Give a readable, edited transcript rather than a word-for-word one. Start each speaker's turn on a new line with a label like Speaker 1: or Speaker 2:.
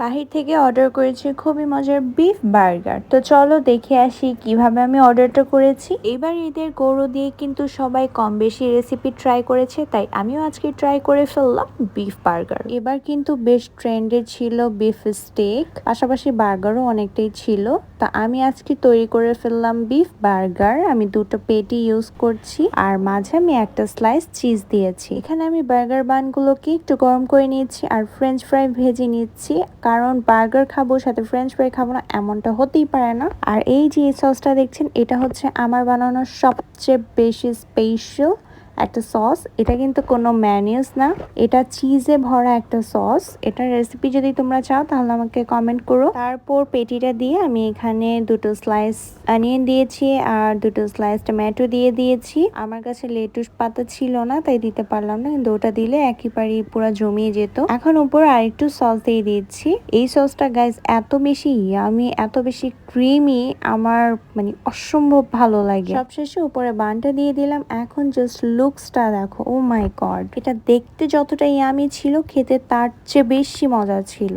Speaker 1: বাহির থেকে অর্ডার করেছি খুবই মজার বিফ বার্গার। তো চলো দেখে আসি কিভাবে আমি অর্ডারটা করেছি। এবার ঈদের গরু দিয়ে কিন্তু সবাই কম বেশি রেসিপি ট্রাই করেছে, তাই আমিও আজকে ট্রাই করে ফেললাম বিফ বার্গার। এবার কিন্তু বেশ ট্রেন্ডে ছিল বিফ স্টেক, পাশাপাশি বার্গারও অনেকটাই ছিল। তা আমি আজকে তৈরি করে ফেললাম বিফ বার্গার। আমি দুটো পেটি ইউজ করছি আর মাঝে আমি একটা স্লাইস চিজ দিয়েছি। এখানে আমি বার্গার বানগুলোকে একটু গরম করে নিয়েছি আর ফ্রেঞ্চ ফ্রাই ভেজে নিচ্ছি, কারণ বার্গার খাবো সাথে ফ্রেঞ্চ ফ্রাই খাবো না এমনটা হতেই পারে না। আর এই যে সসটা দেখছেন, এটা হচ্ছে আমার বানানো সবচেয়ে বেশি স্পেশাল একটা সস। এটা কিন্তু কোনো ম্যানিউস না, এটা চিজে ভরা একটা সস। এটার রেসিপি যদি তোমরা চাও তাহলে আমাকে কমেন্ট করো। তারপর পেটিটা দিয়ে আমি এখানে দুটো স্লাইস অনিয়ন দিয়েছি আর দুটো স্লাইস টমেটো দিয়ে দিয়েছি। আমার কাছে লেটুস পাতা ছিল না তাই দিতে পারলাম না, কিন্তু ওটা দিলে একেবারেই পুরো জমিয়ে যেত। এখন উপর আরেকটু সস দিয়ে দিচ্ছি। এই সসটা গাইজ এত বেশি ইয়ামি, এত বেশি ক্রিমি, আমার মানে অসম্ভব ভালো লাগে। সবশেষে উপরে বানটা দিয়ে দিলাম। এখন জাস্ট লুকসটা দেখো, ও মাই গড, এটা দেখতে যতটা ইয়ামি ছিল খেতে তার চেয়ে বেশি মজা ছিল।